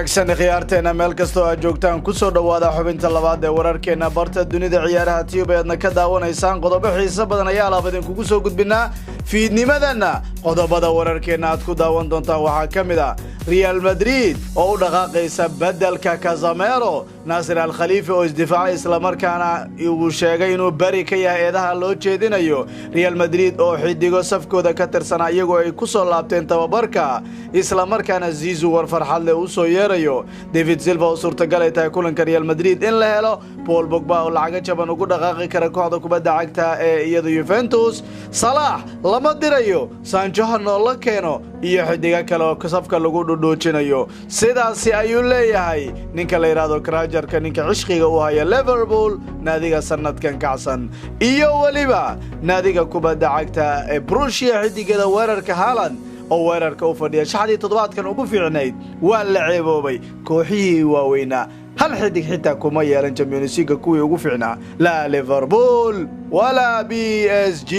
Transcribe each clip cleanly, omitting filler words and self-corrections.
wanaagsan khiyaarteena meel kasta oo aad joogtaan ku soo dhawaada xubinta labaad ee wararkeena barta dunida ciyaaraha Tube ka daawanaysaan qodobo xiiso badan ayaa laabadeen kugu soo gudbinaa fiidnimadana qodobada wararkeena aad ku daawan doontaan waxa kamid ah Real Madrid oo u dhaqaaqaysa badalka Casemiro Nasser Al-Khalifi oo isdifaac isla markaana uu sheegay inuu bari ka yahay eedaha loo jeedinayo Real Madrid oo xidigo safkooda ka tirsanaa iyagoo ay ku soo laabteen tababarka isla markaana Zizou war farxad leh u soo yeerayo David Silva oo suurtagal ay tahay kulanka Real Madrid in la helo Paul Pogba oo lacag jaban ugu dhaqaaqi kara kooxda kubadda cagta ee iyada Juventus Salah lama dirayo Sancho hanoo la keeno iyo xidiga kale oo safka lagu dhudhuujinayo sidaasi ayuu leeyahay ninka la yiraahdo Krajarka ninka cishqiga u haya Liverpool naadiga sanadkan kacsan iyo waliba naadiga kubadda cagta ee Borussia xidigada weerarka Haaland oo weerarka u fadhiya shaxdii toddobaadkan ugu fiicnayd waa la ceeboobay kooxihii waaweyna hal xidig xitaa kuma yeelan Champions League kuwii ugu fiicnaa la Liverpool wala PSG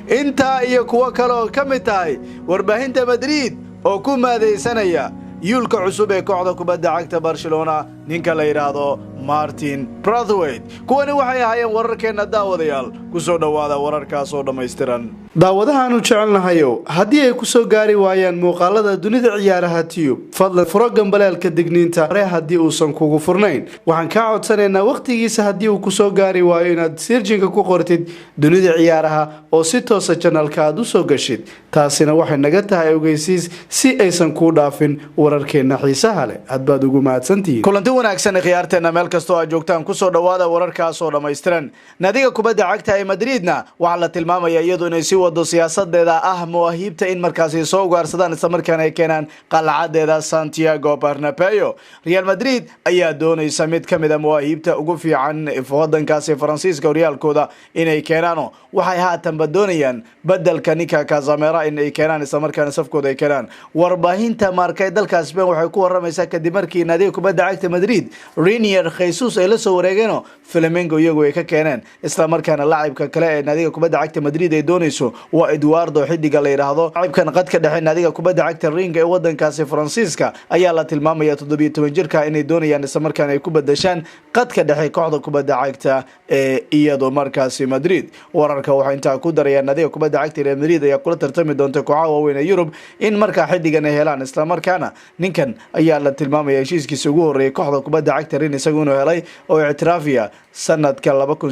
inta iyo kuwa kale oo kamid tahay warbaahinta Madrid oo ku maadeysanaya yuulka cusub ee kooxda kubadda cagta Barcelona ninka la yiraahdo Martin Braithwaite kuwani waxay ahaayeen wararkeena daawadayaal ku soo dhawaada wararkaas oo dhameystiran daawadahan u jecelnahayo haddii ay ku soo gaari waayaan muuqaalada dunida ciyaaraha Tube fadlan furo gambalaalka digniinta hore haddii uusan kugu furnayn waxaan ka codsanaynaa waqtigiisa haddii uu ku soo gaari waayo inaad searching ku qortid dunida ciyaaraha oo si toos ah channelka aad u soo gashid taasina waxay naga tahay ogeysiis si aysan ku dhaafin wararkeena xiisaha leh aad baad ugu mahadsantihiin kulanti wanaagsan khiyaarteena meel kasta oo aad joogtaan ku soo dhawaada wararkaas oo dhameystiran naadiga kubadda cagta ee Madridna waxa la tilmaamaya iyadoo inay si wado siyaasadeeda ah muwaahibta in markaas soo gaarsadaan isla markaana ay keenaan qalcadeeda Santiago Bernabeu Real Madrid ayaa doonaysa mid kamid ah muwaahibta ugu fiican wadankaas Faransiiska Realkooda inay keenaan waxay haatan doonayaan badalka ninka Casemiro in ay keenaan isla markaana safkooda ay keenaan warbaahinta markay dalka Spain waxay ku waramaysaa kadib markii naadiga kubadda cagta Madrid Reinier Jesus ay la soo wareegeen Flamengo iyagoo ay ka keeneen isla markaana laacibka kale ee naadiga kubadda cagta Madrid ay doonayso waa Eduardo xidiga la yiraahdo laacibkan qadka dhexe naadiga kubadda cagta Ring ee wadankaas Faransiiska ayaa la tilmaamaya 17 jirka inay doonayaan isla markaana ay ku badashaan qadka dhexe kooxda kubadda cagta ee iyadoo markaas Madrid wararka waxa inta ku darayaan naadiga kubadda cagta Real Madrid ayaa kula tartami doonta kooxaha waaweyn ee Yurub in marka xidigan ay helaan isla markaana ninkan ayaa la tilmaamaya heshiiskiisa ugu horeeyay kooxda kubadda cagta Ring isagoo helay oo ictiraafiya sanadka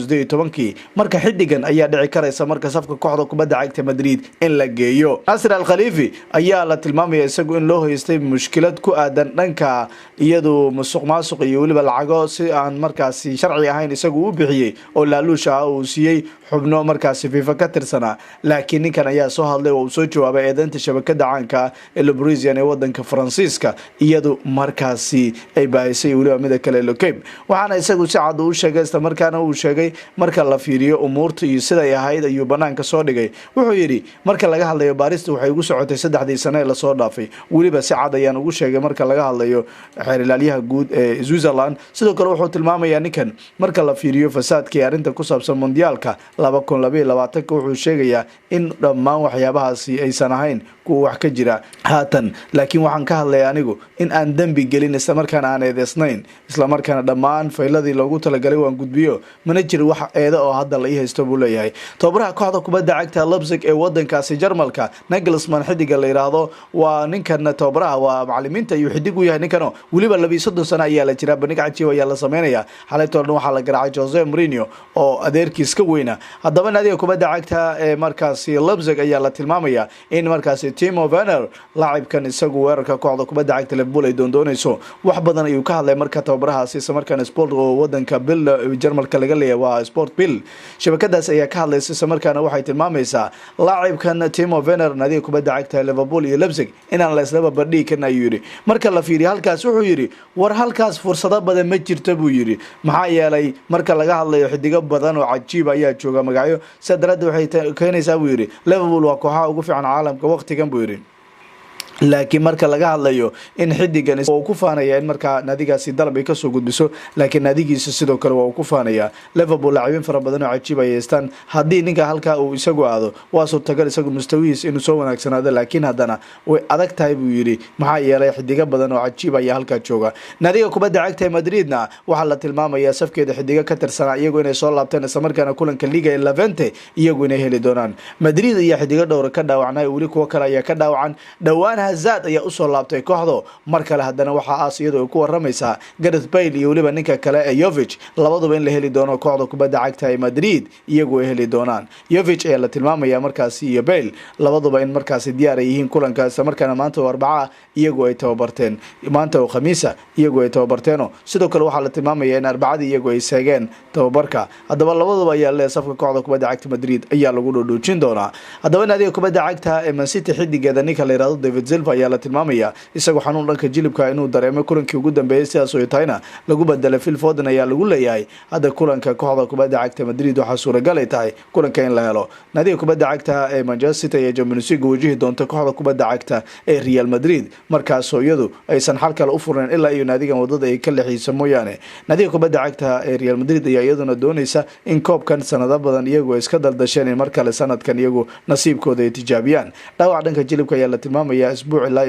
2018 marka xidigan ayaa dhici karaysa marka safka kooxda kubadda cagta Madrid in la geeyo Nasser Al-Khalifi ayaa la tilmaamaya isagoo in loo haystay mushkilad ku aadan dhanka iyadoo musuqmaasuq iyo waliba lacago si aan markaas sharci ahayn isagoo u bixiyay oo laaluusha uu siiyay xubno markaas FIFA ka tirsana laakiin ninkan ayaa soo hadlay oo soo jawaabay eedaynta shabakada caanka ee Le Parisien ee wadanka Faransiiska iyadoo markaas ay baahisay waliba mid kale Locape waxaana isagu si cad u sheegay isla markaana uu sheegay marka la fiiriyo umuurta iyo sida ay ahayd ayuu banaanka soo dhigay wuxuu yiri marka laga hadlayo baarista waxay ugu socotay 3 sano ee la soo dhaafay waliba si cad ayaan ugu sheegay marka laga hadlayo xeer ilaaliyaha guud ee Switzerland sidoo kale wuxuu tilmaamayaa ninkan marka la fiiriyo fasaadkii arinta ku saabsan mondiyaalka 2022 wuxuu sheegayaa in dhammaan waxyaabahaasi aysan ahayn kuwa wax ka jira haatan laakiin waxaan ka hadlayaa anigu in aan dambi gelin isla markaana aan eedeysnayn isla markaana dhammaan fayladii loogu talagalay waan gudbiyo mana jiro wax eedo oo hadda la ii haysto buu leeyahay tababaraha kooxda kubadda cagta Leipzig ee wadankaasi Jarmalka Nagelsmann xidiga la yiraahdo waa ninkan tababaraha waa macallimiinta iyo xidig u yahay ninkan waliba 32 sano ayaa la jira bandhig cajiib ayaa la sameeynaya xalaytoon waxa la garaacay Jose Mourinho oo adeerkiis ka weyna haddaba naadiga kubadda cagta ee markaasi Leipzig ayaa la tilmaamaya in markaasi Timo Werner laacibkan isagu weerarka kooxda kubadda cagta Liverpool ay doonayso wax badan ayuu ka hadlay marka tababarahaasi isla markaana Sport oo wadanka Bill Jarmalka laga leeyahay waa Sport Bill shabakadaas ayaa ka hadlaysa isla markaana waxay tilmaamaysaa laacibkan Timo Werner naadiga kubadda cagta Liverpool iyo Leipzig inaan la isla barbardhigi karin ayuu yiri marka la fiiriyo halkaas wuxuu yiri war halkaas fursado badan ma jirto buu yiri maxaa yeelay marka laga hadlayo xidiga badan oo cajiib ayaa jooga magacyo sadarada waxay keenaysaa buu yiri Liverpool waa kooxaha ugu fiican caalamka waqtigan buu yiri laakiin marka laga hadlayo in xidigan uu ku faanaya in marka nadigaasi dalab ay ka soo gudbiso laakiin nadigiisa sidoo kale waa uu ku faanaya Liverpool laacibin fara badan oo cajiib ay haystaan hadii ninka halka uu isagu aado waa suurtagal isagu mustawihiisa inuu soo wanaagsanaado laakiin haddana way adag tahay buu yiri maxaa yeelay xidiga badan oo cajiib ay halka jooga nadiga kubadda cagta Madridna waxa la tilmaamayaa safkeeda xidiga ka tirsan iyagu inay soo laabteen isla markaana kulanka Liga Levante iyagu inay heli doonaan Madrid iyo xidiga dhowr ka dhaawacnay wali kuwa kale ayaa ka dhaawacan dhawaan Hazard ayaa u soo laabtay kooxdo mar kale haddana waxa aasiyadu ku waramaysaa Gareth Bale iyo waliba ninka kale ee Jovic labaduba in la heli doono kooxda kubadda cagta ee Madrid iyagu ay heli doonaan Jovic ayaa la tilmaamayaa markaasi iyo Bale labaduba in markaasi diyaar yihiin kulankaas markaana maanta Arbaca iyagu ay tababarteen maanta oo Khamiisa iyagu ay tababarteen sidoo kale waxa la tilmaamayaa in Arbacada iyagu ay seegeen tababarka haddaba labaduba ayaa la safka kooxda kubadda cagta Madrid ayaa lagu dhoodhoojin doonaa haddaba nadiga kubadda cagta ee Man City xidigeeda ninka la yiraahdo David Silva ayaa la tilmaamaya isagoo xanuun dhanka jilibka inuu dareemo kulankii ugu dambeeyay sidaas oo tahayna lagu bedelay Phil Foden ayaa lagu leeyahay hadda kulanka kooxda kubadda cagta Madrid waxa suuragal ay tahay kulanka in la helo nadiga kubadda cagta ee Manchester City iyo Champions League wajihi doonta kooxda kubadda cagta ee Real Madrid markaas oo iyadu aysan xal kale u fureen ilaa iyo nadigan wadada ay ka leexiyso mooyaane nadiga kubadda cagta ee Real Madrid ayaa iyaduna doonaysa in koobkan sanado badan iyagu iska daldasheen in markale sanadkan iyagu nasiibkooda ay tijaabiyaan dhaawac dhanka jilibka ayaa la tilmaamayaa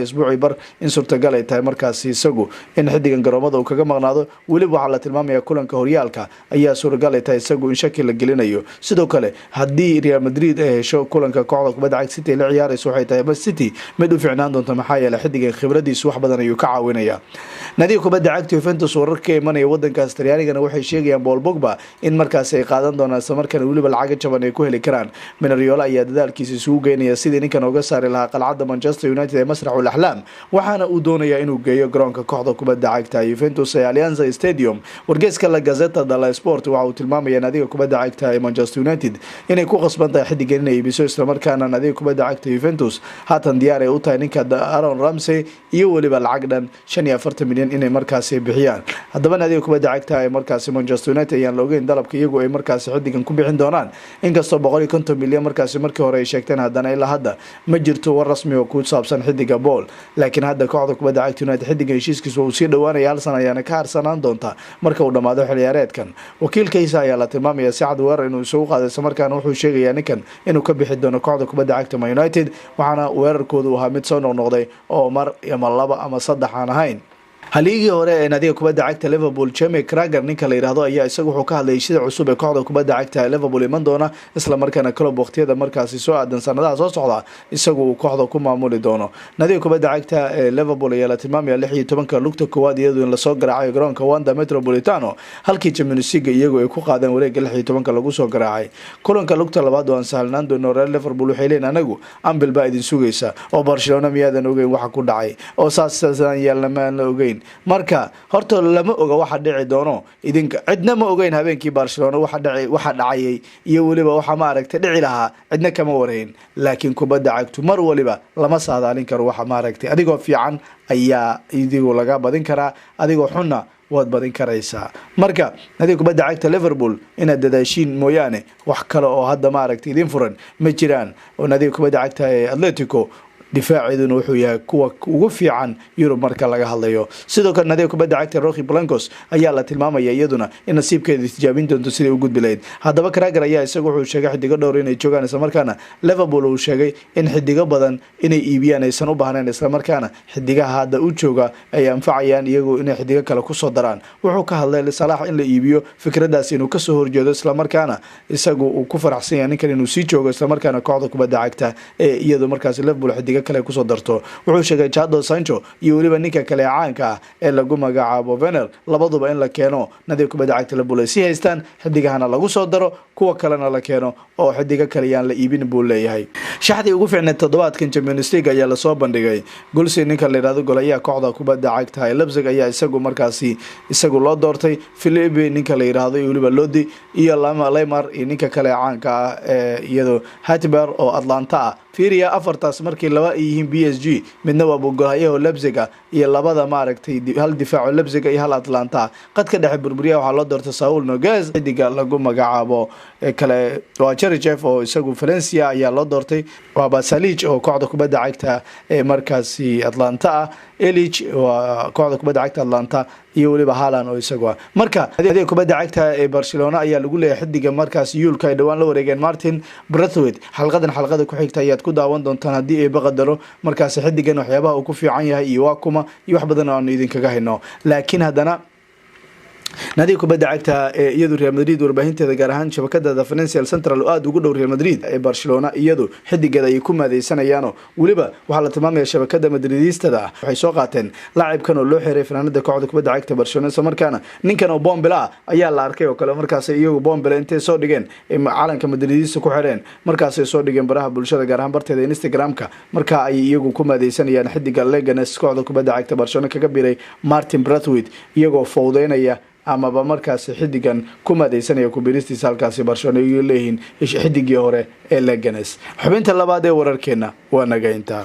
isbuuci bar in suurtagal ay tahay markaasi isagu in xidigan garoomada uu kaga maqnaado waliba waxa la tilmaamayaa kulanka horyaalka ayaa suuragal ay tahay isagu in shaki la gelinayo sidoo kale hadii Real Madrid ay hesho kulanka kooxda kubadda cagta City la ciyaarayso waxay tahay bas City mid u fiicnaan doonta maxaa yeelay xidigan khibradiisu wax badan ayuu ka caawinaya nadiga kubadda cagta Juventus wararka imanaya wadankaas Talyaanigana waxay sheegayaan Paul Pogba in markaas ay qaadan doonaan isla markaana waliba lacag jaban ay ku heli karaan Minariola ayaa dadaalkiisa isugu geynaya sidii ninkan uga saari lahaa qalcadda Manchester United ee masraxul ahlam waxaana uu doonayaa inuu geeyo garoonka kooxda kubadda cagta Juventus ee Allianz Stadium wargeyska La Gazzetta dello Sport waxa uu tilmaamayaa nadiga kubadda cagta ee Manchester United inay ku qasbantahay xidigan inay iibiso isla markaana nadiga kubadda cagta Juventus haatan diyaar ay u tahay ninka Aaron Ramsey iyo waliba lacag dhan 45 milyan inay markaas bixiyaan haddaba nadiga kubadda cagta ee markaas Manchester United ayaan la ogeyn dalabka iyagu ay markaas xidigan ku bixin doonaan inkastoo 150 milyan markaas markii hore ay sheegteen haddana ilaa hadda ma jirto war rasmi oo ku saabsan xidiga Paul laakiin hadda kooxda kubadda cagta United xidigan heshiiskiisa uu sii dhawaanaya hal sano ayaana ka harsanaan doonta marka uu dhamaado xil ciyaareedkan wakiilkiisa ayaa la tilmaamayaa Saad Weerar inuu soo qaaday markaan wuxuu sheegayaa ninkan inuu ka bixi doono kooxda kubadda cagta Man United waxaana weerarkoodu ahaa mid soo noqnoqday oo mar ama laba ama saddex aan ahayn haligii hore ee nadiga kubadda cagta Liverpool Jamie Carragher ninka la yiraahdo ayaa isagu wuxuu ka hadlayay sida cusub ee kooxda kubadda cagta Liverpool iman doona isla markaana club waqtiyada markaasi soo aadan sanadaha soo socda isagu uu kooxda ku maamuli doono nadiga kubadda cagta ee Liverpool ayaa la tilmaamaya 16 lugta koowaad iyadoo in la soo garaacay garoonka Wanda Metropolitano halkii Champions League iyagu ay ku qaadeen wareegga 16 lagu soo garaacay kulanka lugta labaad oo aan sahlnaan doono Real Liverpool waxay leeyihiin anagu ambil baa idin sugaysa oo Barcelona miyaadan ogeyn waxa ku dhacay oo saasaan yeelnamaan la ogeyn marka horta lama oga waxa dhici doono idinka cidna ma ogeyn habeenkii Barcelona waxa dhacay iyo waliba waxa ma aragtay dhici lahaa cidna kama wareyn laakiin kubadda cagtu mar waliba lama saadaalin karo waxa ma aragtay adigoo fiican ayaa idigu laga badin karaa adigoo xunna waad badin karaysaa marka nadiga kubadda cagta Liverpool ina dadaashiin mooyaane wax kale oo hadda ma aragtay idin furan ma jiraan oo nadiga kubadda cagta ee Atletico difaaciduna wuxuu yahay kuwa ugu fiican Yurub marka laga hadlayo sidoo kale nadiga kubadda cagta Rocky Blancos ayaa la tilmaamaya iyaduna in nasiibkeeda tijaabin doonto sidii u gudbileed haddaba Carragher ayaa isagu wuxuu sheegay xidiga dhowr inay joogaan isla markaana Liverpool uu sheegay in xidiga badan inay iibiyaan aysan u baahneen isla markaana xidigaha hadda u jooga ay anfacayaan iyagu inay xidiga kale ku soo daraan wuxuu ka hadlay Salah in la iibiyo fikradaas inuu ka soo horjeedo isla markaana isagu uu ku faraxsan yahay ninkan inuu sii joogo isla markaana kooxda kubadda cagta ee iyadoo markaas Liverpool xidiga kale ku soo darto wuxuu sheegay Jadon Sancho iyo waliba ninka kale caanka ah ee lagu magacaabo Werner labaduba in la keeno nadiga kubadda cagta Liverpool si haystaan xidigahana lagu soo daro kuwa kalena la keeno oo xidiga kale yaan la iibin buu leeyahay shaxdii ugu fiicneed toddobaadkan Champions League ayaa la soo bandhigay goolsi ninka la yiraahdo golaya kooxda kubadda cagta ee Leipzig ayaa isagu loo doortay Philippe ninka la yiraahdo iyo waliba Lodi iyo Lamar iyo ninka kale caanka ah ee iyadoo Hatber oo Atlanta fiiriya afartaas markii laba yihiin PSG midna waa golayaha Leipzig iyo labada ma aragtay hal difaac Leipzig iyo hal Atlanta qad ka dhex burburiya waxa loo doortay Saul Niguez xidiga lagu magacaabo kale waa Cherchev oo isagu Valencia ayaa loo doortay waa Basalic oo kooxda kubadda cagta ee markaasi Atlanta Elic waa kooxda kubadda cagta Atlanta iyo waliba Haaland oo isagu marka hadii kubadda cagta ee Barcelona ayaa lagu leeyahay xidiga markaas Yulka ay dhawaan la wareegeen Martin Braithwaite xalqada ku xigta ayaad ku daawan doontaan hadii ay baqadaro markaas xidigan waxyaabaha uu ku fiican yahay iyo waa kuma iyo wax badan oo aan idinkaga hayno laakiin hadana نادي كوبادا عكتا يدو ريال مدريد warbaahinteeda gaar ahaan shabakada Financial Central oo aad ugu dhow Real Madrid ee Barcelona iyadu xidigeeda ay ku maadeysanayaan waliba waxa la tilmaamay shabakada Madridistada waxay soo qaateen laacibkan oo loo xiray fanaanada kooxda kubadda cagta Barcelona isla markaana ninkan oo Bombela ayaa la arkay oo kale markaas iyagu Bombela intay soo dhigeen calanka Madridista ku xireen markaas ay soo dhigeen baraha bulshada gaar ahaan barteeda Instagram-ka marka ay iyagu ku maadeysanayaan xidiga Leganes kooxda kubadda cagta Barcelona kaga biiray Martin Braithwaite iyagoo fowdeynaya ama ba markaas xidigan ku maadeysanaya ku biiristiisa halkaas Barcelona iyo leeyihiin xidigii hore ee Leganes xubinta labaad ee wararkeena waa naga inta